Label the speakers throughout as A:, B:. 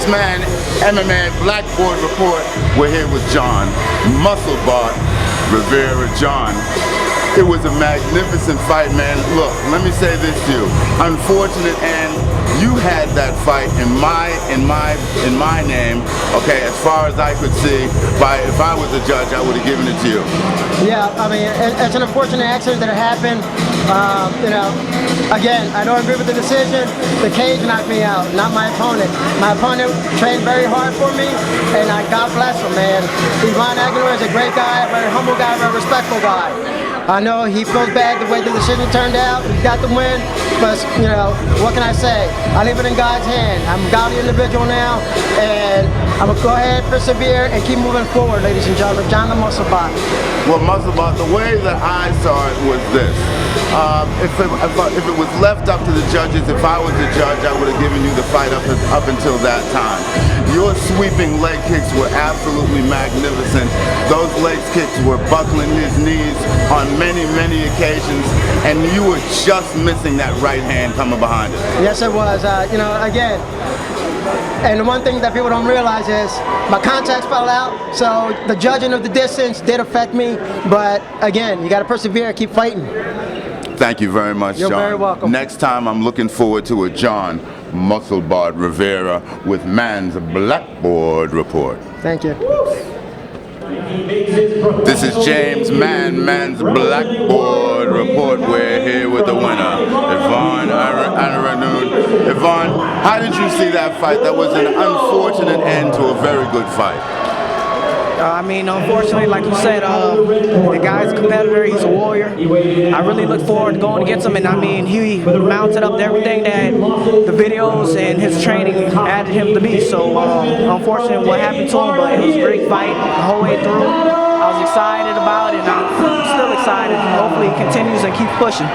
A: James Mann, MMA Blackboard Report. We're here with John Musclebot Rivera. John, it was a magnificent fight, man. Look, let me say this to you. Unfortunate, and you had that fight in my name. Okay, as far as I could see, if I was a judge, I would have given it to you.
B: Yeah, I mean, it's an unfortunate accident that happened. You know, again, I don't agree with the decision. The cage knocked me out, not my opponent. My opponent trained very hard for me, and God bless him, man. Yvonne Aguilar is a great guy, a very humble guy, a very respectful guy. I know he feels bad the way the decision turned out. He got the win, but you know, what can I say? I leave it in God's hand. I'm a godly individual now, and I'm gonna go ahead, persevere, and keep moving forward, ladies and gentlemen. John the Musclebot.
A: Well, Musclebot, the way that I saw it was this. If it was left up to the judges, if I was the judge, I would have given you the fight up until that time. Your sweeping leg kicks were absolutely magnificent. Those leg kicks were buckling his knees on many, many occasions, and you were just missing that right hand coming behind it.
B: Yes, it was. You know, again, and the one thing that people don't realize is my contacts fell out, so the judging of the distance did affect me, but again, you got to persevere and keep fighting.
A: Thank you very much,
B: You're
A: John.
B: very welcome.
A: Next time, I'm looking forward to a John Musclebot Rivera with Mann's Blackboard Report.
B: Thank you.
A: This is James Mann, Mann's Blackboard Report. We're here with the winner, Yvonne Aguilar. Yvonne, how did you see that fight? That was an unfortunate end to a very good fight.
C: I mean, unfortunately, like you said, the guy's a competitor, he's a warrior. I really look forward to going against him, and I mean, he mounted up everything that the videos and his training added him to be. So, unfortunately, what happened to him, but it was a great fight the whole way through. I was excited about it, and I'm still excited. Hopefully, he continues and keeps pushing.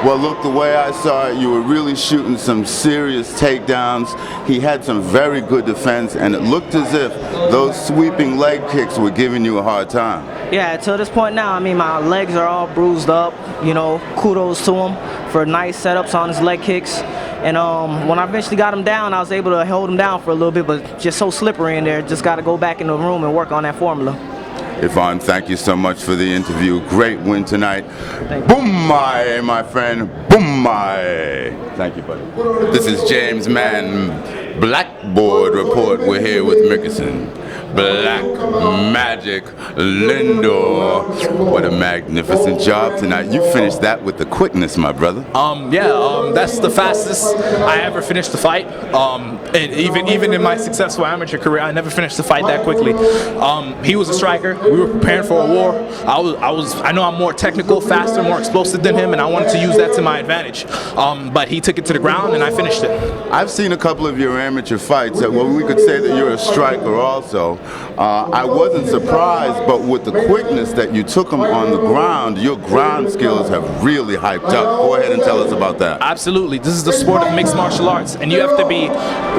A: Well, look, the way I saw it, you were really shooting some serious takedowns. He had some very good defense, and it looked as if those sweeping leg kicks were giving you a hard time.
C: Yeah, to this point now, I mean, my legs are all bruised up. You know, kudos to him for nice setups on his leg kicks. And when I eventually got him down, I was able to hold him down for a little bit, but just so slippery in there, just got to go back in the room and work on that formula.
A: Yvonne, thank you so much for the interview. Great win tonight. Boom, my friend. Boom, Thank you, buddy. This is James Mann, Blackboard Report. We're here with Mickelson. Black Magic Lindor. What a magnificent job tonight. You finished that with the quickness, my brother.
D: That's the fastest I ever finished the fight. And even in my successful amateur career, I never finished the fight that quickly. He was a striker. We were preparing for a war. I know I'm more technical, faster, more explosive than him, and I wanted to use that to my advantage. But he took it to the ground, and I finished it.
A: I've seen a couple of your amateur fights. Well, we could say that you're a striker also. I wasn't surprised, but with the quickness that you took him on the ground, your ground skills have really hyped up. Go ahead and tell us about that.
D: Absolutely. This is the sport of mixed martial arts, and you have to be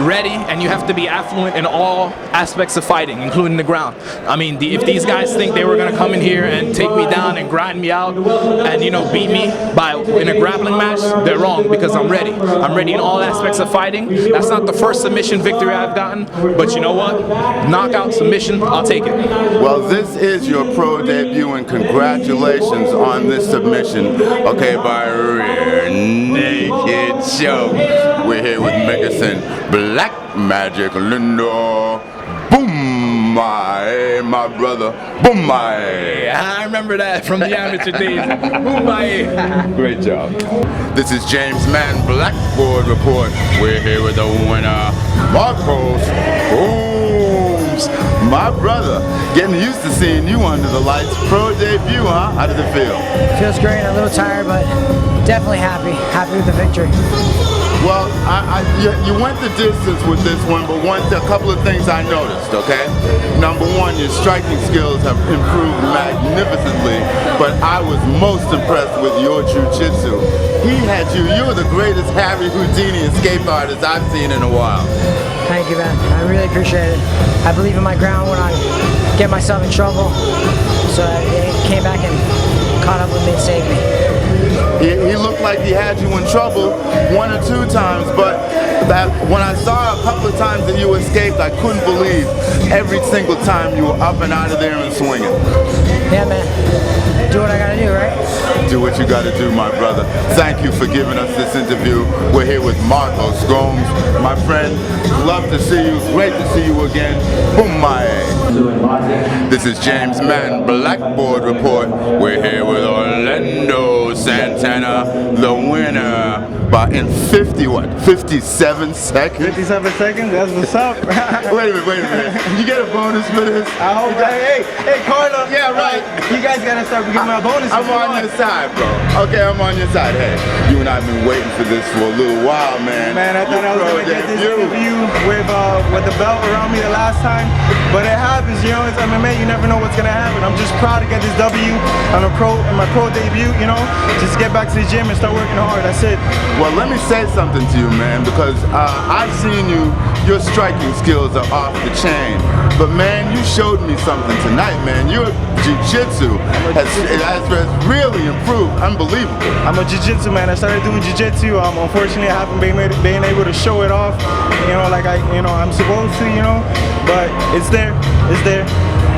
D: ready and you have to be affluent in all aspects of fighting, including the ground. I mean, if these guys think they were going to come in here and take me down and grind me out and, you know, beat me in a grappling match, they're wrong, because I'm ready. I'm ready in all aspects of fighting. That's not the first submission victory I've gotten, but you know what? Knockout, submission, I'll take it.
A: Well, this is your pro debut, and congratulations on this submission, okay, by Rear Naked Show. We're here with Mickelson, Black Magic Lindor. Boom, my brother. Boom,
D: I remember that from the amateur days. Boom,
A: Great job. This is James Mann, Blackboard Report. We're here with the winner, Marcos. My brother, getting used to seeing you under the lights. Pro debut, huh? How does it feel?
E: Feels great. A little tired, but definitely happy. Happy with the victory.
A: Well, you went the distance with this one, but a couple of things I noticed, okay? Number one, your striking skills have improved magnificently, but I was most impressed with your jiu-jitsu. You were the greatest Harry Houdini escape artist I've seen in a while.
E: Thank you, man. I really appreciate it. I believe in my ground when I get myself in trouble, so it came back and caught up with me and saved me.
A: He looked like he had you in trouble 1 or 2 times, but that when I saw a couple of times that you escaped, I couldn't believe every single time you were up and out of there and swinging.
E: Yeah, man. Do what I gotta do, right?
A: Do what you gotta do, my brother. Thank you for giving us this interview. We're here with Marco Scombs, my friend. Love to see you. Great to see you again. Boom, my. This is James Mann, Blackboard Report. We're here with Orlando Santana, the winner, by in 57 seconds.
F: 57 seconds? That's what's up.
A: Wait a minute. You get a bonus for this?
F: I hope. Hey, Carla.
A: Yeah, right.
F: You guys gotta start giving me a bonus.
A: I'm on your side, bro. Okay, I'm on your side. Hey, you and I have been waiting for this for a little while, man.
F: Man, I thought I was gonna get this interview with the belt around me the last time, but it happens, you know. It's MMA. You never know what's gonna happen. I'm just proud to get this W on my pro debut. You know, just get back to the gym and start working hard. That's it.
A: Well, let me say something to you, man, because I've seen you. Your striking skills are off the chain, but man, you showed me something tonight, man. Your jiu-jitsu has really improved. Unbelievable.
F: I'm a jiu-jitsu man. I started doing jiu-jitsu. Unfortunately, I haven't been able to show it off, you know, like I'm supposed to, you know. But it's there. It's there.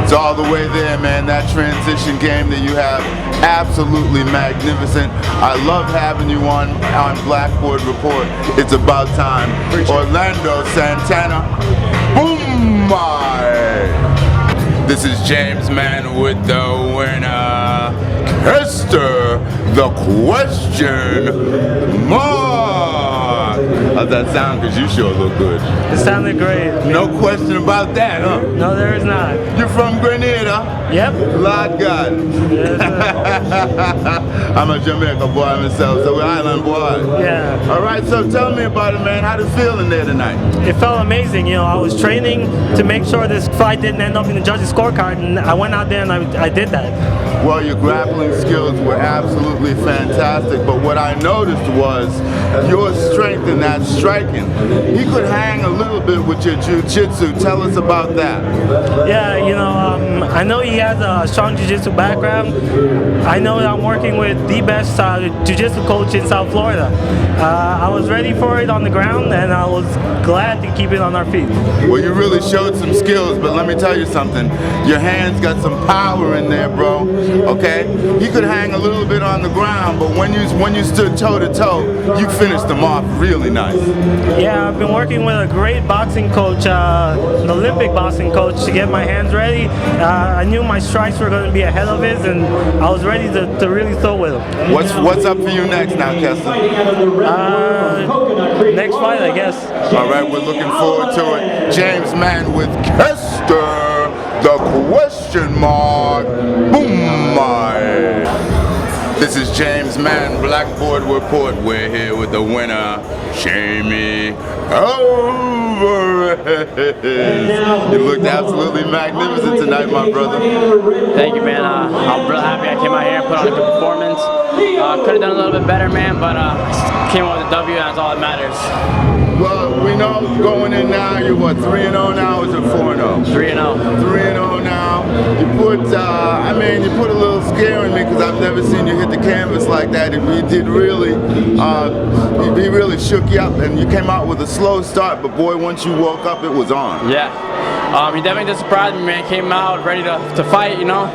A: It's all the way there, man. That transition game that you have, absolutely magnificent. I love having you on Blackboard Report. It's about time. Orlando Santana. Boom! This is James Mann with the winner, Hester, the question mark. How's that sound? Because you sure look good.
G: It sounded great.
A: No question about that, huh?
G: No, there is not.
A: You're from Grenada?
G: Yep.
A: Lord God.
G: Yes,
A: I'm a Jamaica boy myself, so we're island boy.
G: yeah.
A: All right, so tell me about it, man. How did it feel in there tonight?
G: It felt amazing. You know, I was training to make sure this fight didn't end up in the judges' scorecard, and I went out there and I did that.
A: Well, your grappling skills were absolutely fantastic, but what I noticed was your strength in that striking. He could hang a little bit with your jiu-jitsu. Tell us about that.
G: Yeah, you know, I know he has a strong jiu-jitsu background. I know that I'm working with the best jiu-jitsu coach in South Florida. I was ready for it on the ground, and I was glad to keep it on our feet.
A: Well, you really showed some skills, but let me tell you something. Your hands got some power in there, bro. Okay? He could hang a little bit on the ground, but when you stood toe-to-toe, you finished them off really nice.
G: Yeah, I've been working with a great boxing coach, an Olympic boxing coach, to get my hands ready. I knew my strikes were going to be ahead of his, and I was ready to really throw with him.
A: What's up for you next now, Kester?
G: Next fight, I guess.
A: All right, we're looking forward to it. James Mann with Kester, the question mark. Boom, my. This is James Mann, Blackboard Report. We're here with the winner, Jamie Alvarez. You looked absolutely magnificent tonight, my brother.
H: Thank you, man. I'm real happy I came out here and put on a good performance. Could have done a little bit better, man, but came out with a W, and that's all that matters.
A: Well, we know going in now, you're what, 3-0 now, or is it 4-0?
H: 3-0.
A: 3-0 now. You put, you put a little scare in me because I've never seen you hit the canvas like that. He did really, he really shook you up, and you came out with a slow start, but boy, once you woke up, it was on.
H: Yeah. He definitely did surprise me, man. Came out ready to fight, you know.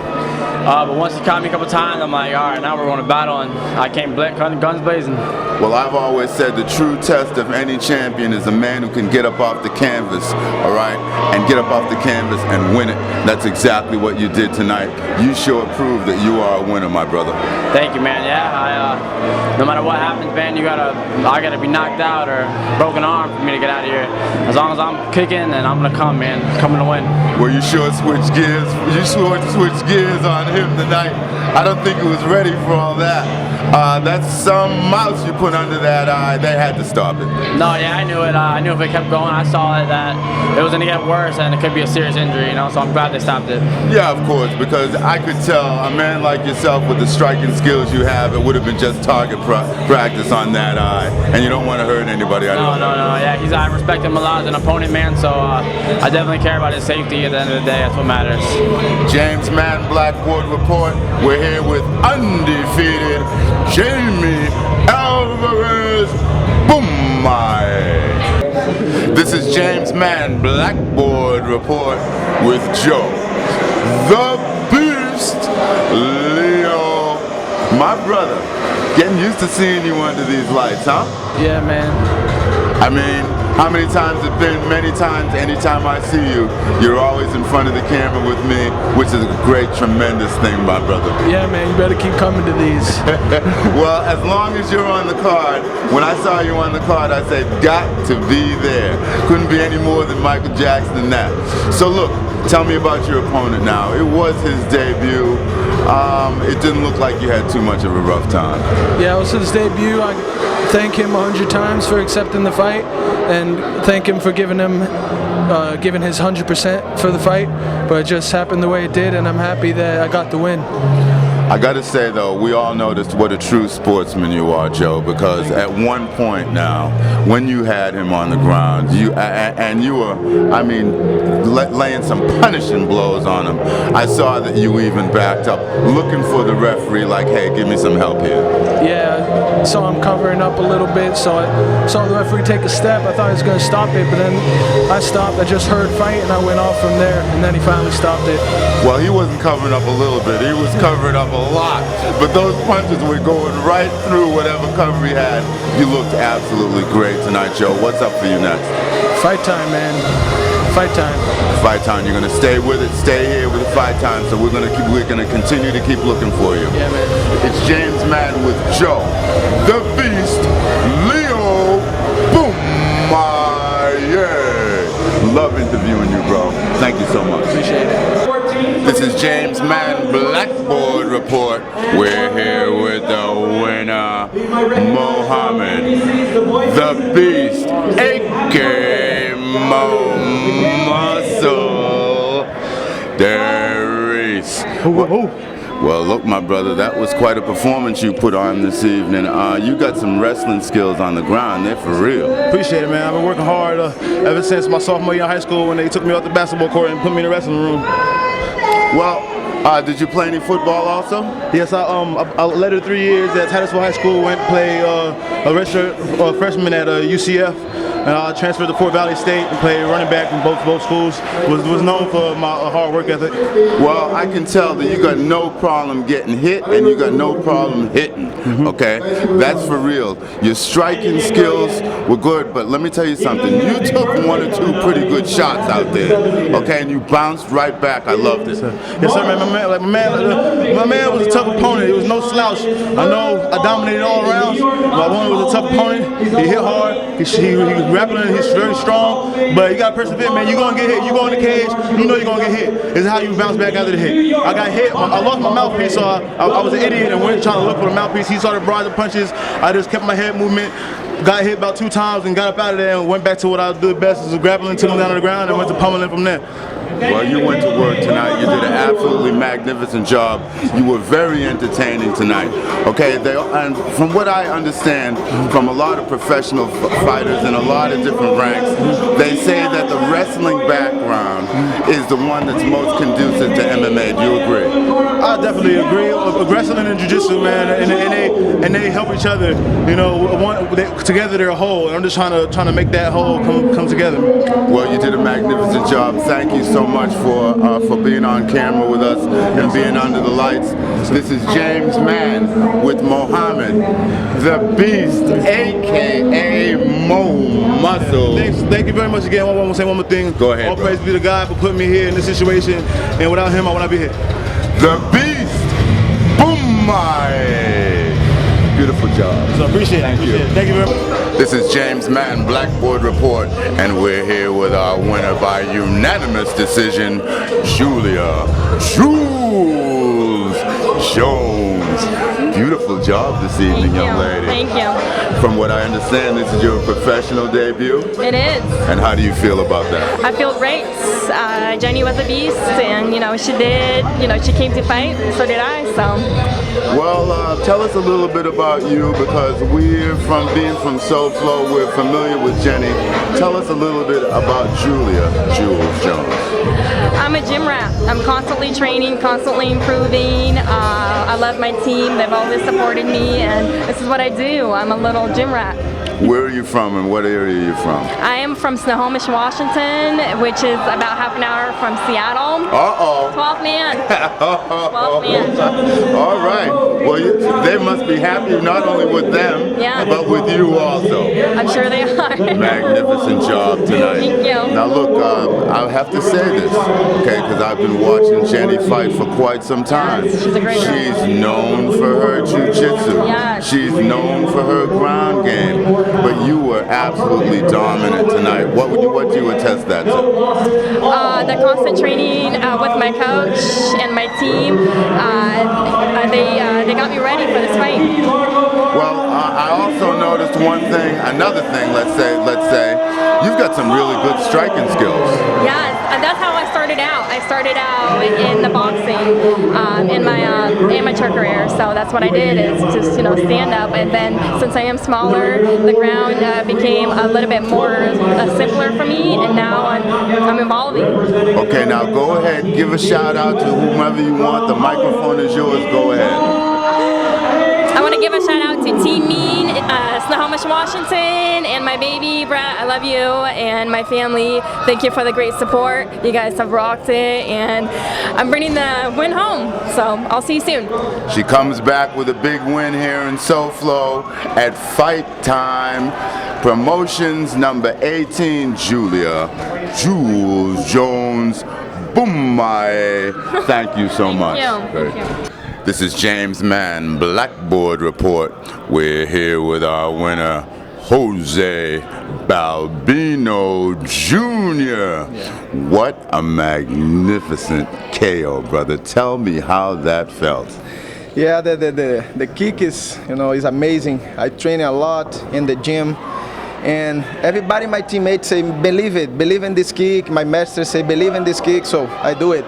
H: But once he caught me a couple times, I'm like, all right, now we're going to battle, and I came guns blazing.
A: Well, I've always said the true test of any champion is a man who can get up off the canvas, all right, and get up off the canvas and win it. That's exactly what you did tonight. You sure proved that you are a winner, my brother.
H: Thank you, man. Yeah, no matter what happens, man, I gotta be knocked out or broken arm for me to get out of here. As long as I'm kicking, and I'm gonna come, man, coming to win.
A: Well, you sure switched gears. You sure switched gears on him tonight. I don't think he was ready for all that. That's some mouse you put under that eye. They had to stop it.
H: No, yeah, I knew it. I knew if it kept going, I saw it that it was gonna get worse and it could be a serious injury, you know. So I'm glad they stopped it.
A: Yeah, of course, because I could tell a man like yourself with the striking skills you have, it would have been just target practice on that eye, and you don't want to hurt anybody.
H: No. Yeah, I respect him a lot as an opponent, man. So I definitely care about his safety. At the end of the day, that's what matters.
A: James Mann, Blackboard Report. We're here with undefeated Jamie Alvarez Boomai. This is James Mann, Blackboard Report with Joe, the Beast, Leo. My brother, getting used to seeing you under these lights, huh?
C: Yeah, man.
A: I mean, how many times it's been? Many times. Anytime I see you, you're always in front of the camera with me, which is a great, tremendous thing, my brother.
C: Yeah, man, you better keep coming to these.
A: Well, as long as you're on the card, when I saw you on the card, I said, got to be there. Couldn't be any more than Michael Jackson than that. So look, tell me about your opponent now. It was his debut. It didn't look like you had too much of a rough time.
C: Yeah, it was his debut. I thank him 100 times for accepting the fight, and thank him for giving his 100% for the fight. But it just happened the way it did, and I'm happy that I got the win.
A: I gotta say though, we all noticed what a true sportsman you are, Joe, because at one point now, when you had him on the ground, you were, I mean, laying some punishing blows on him. I saw that you even backed up, looking for the referee like, hey, give me some help here.
C: Yeah, I saw him covering up a little bit, so I saw the referee take a step. I thought he was going to stop it, but then I stopped. I just heard fight, and I went off from there, and then he finally stopped it.
A: Well, he wasn't covering up a little bit. He was covering up a lot. But those punches were going right through whatever cover he had. You looked absolutely great tonight, Joe. What's up for you next?
C: Fight time, man. Fight time.
A: Fight time. You're gonna stay with it. Stay here with the fight time. So we're gonna continue to keep looking for you.
C: Yeah, man.
A: It's James Mann with Joe, the Beast, Leo, Boomai. Love interviewing you, bro. Thank you so much.
C: Appreciate it.
A: This is James Mann, Blackboard Report. We're here with the winner, Mohammed, the Beast, a.k.a. Mo Muscle, Darius. Well, look, my brother, that was quite a performance you put on this evening. You got some wrestling skills on the ground. They're for real.
F: Appreciate it, man. I've been working hard ever since my sophomore year in high school when they took me off the basketball court and put me in the wrestling room.
A: Well, did you play any football also?
F: Yes, I led it 3 years at Titusville High School. Went to play a redshirt freshman at UCF. And I transferred to Fort Valley State and played running back in both schools. Was known for my hard work ethic.
A: Well, I can tell that you got no problem getting hit and you got no problem hitting, okay? That's for real. Your striking skills were good, but let me tell you something. You took 1 or 2 pretty good shots out there, okay? And you bounced right back. I loved it.
F: Yes, sir, man. My man was a tough opponent. It was no slouch. I know I dominated all rounds. My opponent was a tough opponent. He hit hard. He was grappling. He's very strong. But you got to persevere, man. You're going to get hit. You go in the cage, you know you're going to get hit. It's how you bounce back after the hit. I got hit. I lost my mouthpiece, so I was an idiot and went trying to look for the mouthpiece. He started barraging punches. I just kept my head movement. Got hit about 2 times and got up out of there and went back to what I did best, was grappling, took him down to the ground, and went to pummeling from there.
A: Well, you went to work tonight. You did an absolutely magnificent job. You were very entertaining tonight. Okay, and from what I understand from a lot of professional fighters in a lot of different ranks, they say that the wrestling background is the one that's most conducive to MMA. Do you agree?
F: I definitely agree. Wrestling and jiu-jitsu, man, and they help each other. You know, together they're a whole. And I'm just trying to make that whole come together.
A: Well, you did a magnificent job. Thank you so much for being on camera with us and being under the lights. This is James Mann with Mohammed, the Beast, a.k.a. Mo Muscle.
F: Thank you very much again. I want to say one more thing.
A: Go ahead.
F: All praise be to God for putting me here in this situation, and without him, I would not be here.
A: The Beast, Boomai. Beautiful job.
F: So appreciate it. Thank you very much.
A: This is James Mann, Blackboard Report, and we're here with our winner by unanimous decision, Julia Jules Jones. Beautiful job this evening, young lady.
I: Thank you.
A: From what I understand, this is your professional debut?
I: It is.
A: And how do you feel about that?
I: I feel great. Jenny was a beast, and she did. She came to fight, and so did I. So.
A: Well, tell us a little bit about you, because we're being from SoFlo, we're familiar with Jenny. Tell us a little bit about Julia Jules Jones.
I: I'm a gym rat. I'm constantly training, constantly improving. I I love my team. They've always supported me, and this is what I do. I'm a little gym rat.
A: Where are you from and what area are you from?
I: I am from Snohomish, Washington, which is about half an hour from Seattle.
A: Uh-oh.
I: 12 man. 12 man.
A: All right. Well, they must be happy not only with them,
I: Yeah.
A: but with you also.
I: I'm sure they are.
A: Magnificent job tonight.
I: Thank you.
A: Now look, I have to say this, okay, because I've been watching Jenny fight for quite some time.
I: Yes, she's a great girl.
A: She's known for her jiu-jitsu.
I: Yes.
A: She's known for her ground game. But you were absolutely dominant tonight. What would you attest that to?
I: The constant training with my coach and my team, they got me ready for this fight.
A: Well, I also noticed another thing, let's say, you've got some really good striking skills.
I: Yes, that's how I started out. I started out in the boxing in my amateur career, so that's what I did, is just stand up, and then since I am smaller, the ground became a little bit more simpler for me, and now I'm evolving.
A: Okay, now go ahead, give a shout out to whomever you want. The microphone is yours. Go ahead.
I: I want to give a shout out to Team Mean, Snohomish, Washington, and my baby, Brett. I love you, and my family. Thank you for the great support. You guys have rocked it, and I'm bringing the win home. So I'll see you soon.
A: She comes back with a big win here in SoFlo at Fight Time Promotions number 18, Julia Jules Jones Boomaye. Thank you so much.
I: Thank you.
A: This is James Mann, Blackboard Report. We're here with our winner, Jose Balbino Jr. What a magnificent KO, brother. Tell me how that felt.
J: Yeah, the kick is, is amazing. I train a lot in the gym. And everybody, my teammates say, believe in this kick. My masters say, believe in this kick, so I do it.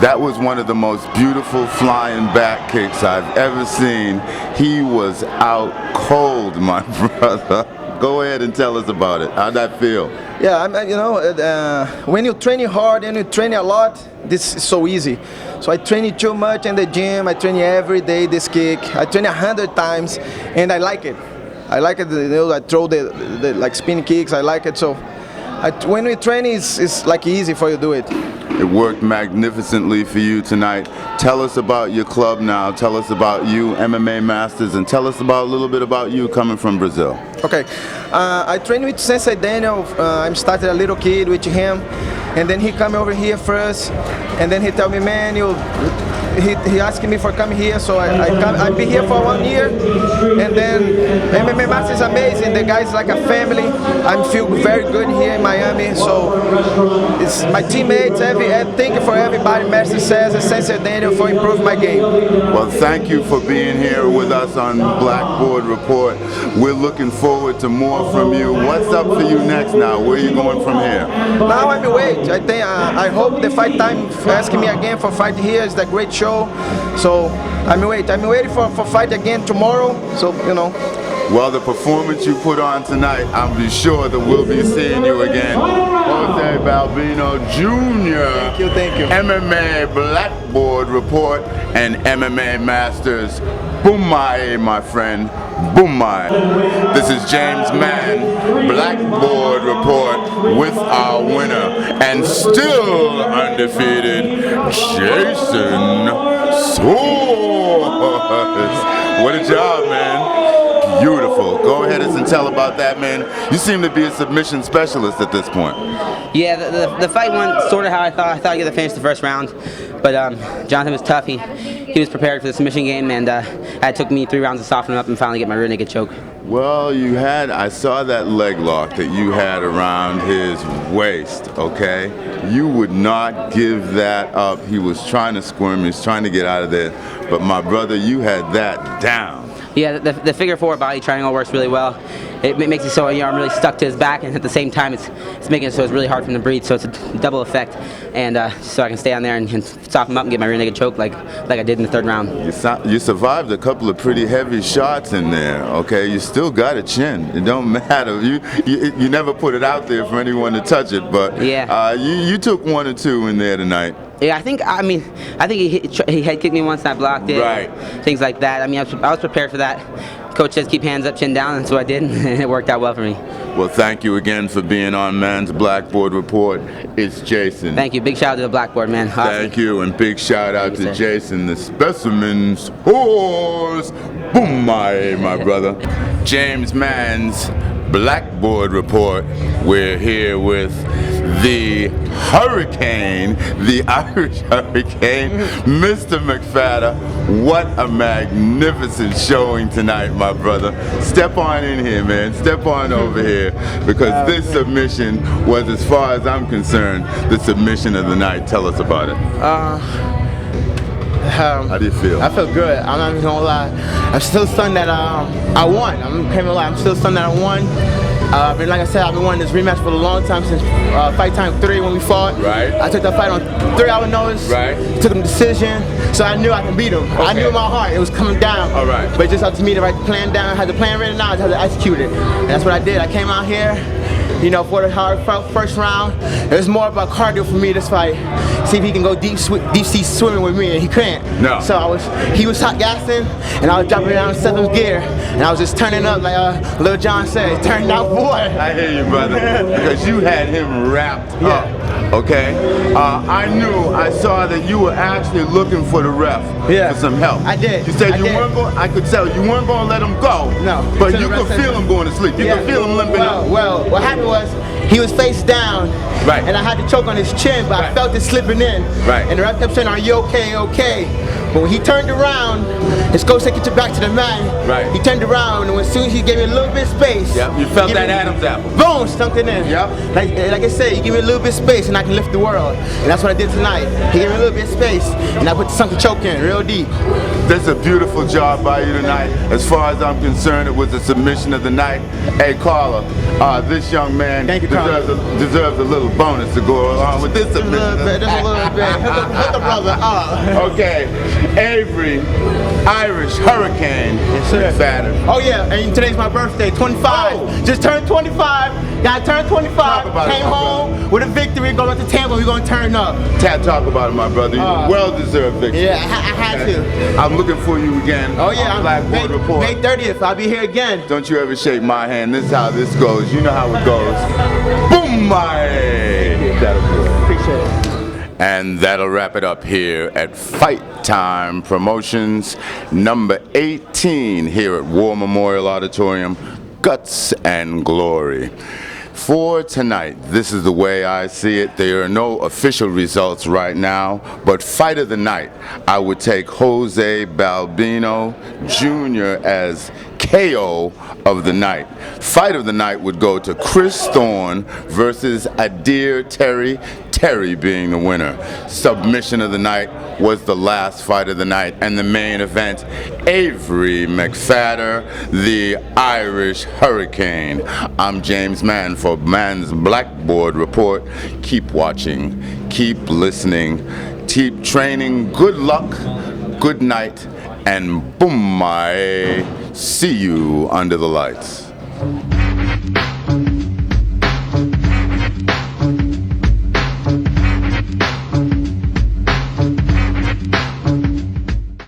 A: That was one of the most beautiful flying back kicks I've ever seen. He was out cold, my brother. Go ahead and tell us about it. How'd that feel?
J: Yeah, when you're training hard and you train a lot, this is so easy. So I train it too much in the gym. I train every day this kick. I train 100 times, and I like it. I like it. I throw the like spin kicks. I like it. So when we train, it's like easy for you to do it.
A: It worked magnificently for you tonight. Tell us about your club now. Tell us about you, MMA Masters, and tell us about a little bit about you coming from Brazil.
J: Okay, I trained with Sensei Daniel. I started a little kid with him, and then he come over here first, and then he tell me, man, he asked me for coming here, so I've been here for 1 year, and then MMA Masters is amazing. The guy's like a family. I feel very good here in Miami, so it's my teammates. Thank you for everybody. Master says, and Sensei Daniel for improving my game.
A: Well, thank you for being here with us on Blackboard Report. We're looking forward to more from you. What's up for you next now? Where are you going from here?
J: Now I'm wait. I hope the Fight Time asking me again for fight here. It's a great show. So I'm waiting for fight again tomorrow. So
A: Well, the performance you put on tonight, I'm sure that we'll be seeing you again. Jose Balbino Jr.
J: Thank you.
A: MMA Blackboard Report and MMA Masters. Boomaye, my friend. Boomaye. This is James Mann, Blackboard Report, with our winner and still undefeated, Jason Soares. What a job, man. Beautiful. Go ahead and tell about that, man. You seem to be a submission specialist at this point.
K: Yeah, the fight went sort of how I thought. I thought I'd get to finish the first round, but Jonathan was tough. He was prepared for the submission game, and it took me 3 rounds to soften him up and finally get my rear naked choke.
A: Well, I saw that leg lock that you had around his waist, okay? You would not give that up. He was trying to squirm, he was trying to get out of there, but my brother, you had that down.
K: Yeah, the figure 4 body triangle works really well. It makes it so I'm really stuck to his back, and at the same time it's making it so it's really hard for him to breathe, so it's a double effect. And so I can stay on there and soften him up and get my rear naked choke like I did in the 3rd round.
A: You survived a couple of pretty heavy shots in there, okay? You still got a chin. It don't matter. You never put it out there for anyone to touch it, but
K: yeah.
A: You took 1 or 2 in there tonight.
K: Yeah, I think he head kicked me once and I blocked it.
A: Right.
K: Things like that. I mean, I was prepared for that. Coach says keep hands up, chin down, and so I did, and it worked out well for me.
A: Well, thank you again for being on Man's Blackboard Report. It's Jason.
K: Thank you. Big shout out to the Blackboard, man. Awesome.
A: Thank you, and big shout out to
K: you,
A: Jason, the specimen's horse. Boom, my brother. James Mann's Blackboard Report. We're here with the Hurricane, the Irish Hurricane, Mr. McFadder. What a magnificent showing tonight, my brother. Step on in here, man. Step on over here, because this submission was, as far as I'm concerned, the submission of the night. Tell us about it. How do you feel?
L: I feel good. I'm not even gonna lie. I'm still stunned that I won. I'm not gonna lie. I'm still stunned that I won. But like I said, I've been wanting this rematch for a long time, since fight time 3 when we fought.
A: Right.
L: I took that fight on 3-hour notice.
A: Right.
L: Took him decision, so I knew I can beat him.
A: Okay.
L: I knew in my heart it was coming down.
A: All right.
L: But it's just up to me to write the plan down. I had the plan written down. I just had to execute it, and that's what I did. I came out here, you know, for the hard first round. It was more about cardio for me this fight. See if he can go deep sea swimming with me, and he couldn't.
A: No.
L: So he was hot gassing, and I was dropping down in 7th gear, and I was just turning up like Lil Jon said, "Turned out, boy."
A: I hear you, brother, because you had him wrapped up. Okay. I saw that you were actually looking for the ref for some help.
L: I did.
A: You said weren't going. I could tell you weren't going to let him go.
L: No.
A: But you could feel him going to sleep. You could feel him limping up.
L: Well, what happened was he was face down.
A: Right.
L: And I had to choke on his chin, but I felt it slipping in.
A: Right.
L: And the ref kept saying, "Are you okay? Okay?" But when he turned around, his coach said, "Get you back to the mat."
A: Right.
L: He turned around, and as soon as he gave me a little bit of space,
A: Yep. You felt that Adam's apple.
L: Boom, stunk it in.
A: Yep.
L: Like I said, you give me a little bit of space, and I can lift the world. And that's what I did tonight. He gave me a little bit of space, and I put the sunken choke in real deep.
A: That's a beautiful job by you tonight. As far as I'm concerned, it was a submission of the night. Hey, Carla, this young man deserves a little bonus to go along with this submission.
L: Just a little bit. Hook the brother up.
A: Okay, Avery, Irish Hurricane, McFadder.
L: Oh yeah, and today's my birthday, 25.
A: Oh.
L: Just turned 25. Got turned 25. Came home with a victory. Going to Tampa. We're gonna turn up.
A: Talk about it, my brother. Well-deserved victory.
L: Yeah, I had to.
A: I'm looking for you again.
L: Oh yeah,
A: on Blackboard Report.
L: May 30th. I'll be here again.
A: Don't you ever shake my hand. This is how this goes. You know how it goes. Boom, my.
L: Appreciate it.
A: And that'll wrap it up here at Fight Time Promotions number 18 here at War Memorial Auditorium. Guts and Glory. For tonight, this is the way I see it. There are no official results right now, but fight of the night, I would take Jose Balbino Jr. as KO of the night. Fight of the night would go to Chris Thorne versus Adair Terry, Terry being the winner. Submission of the night was the last fight of the night, and the main event, Avery McFadder, the Irish Hurricane. I'm James Mann for Mann's Blackboard Report. Keep watching, keep listening, keep training. Good luck, good night, and boom, my see you under the lights.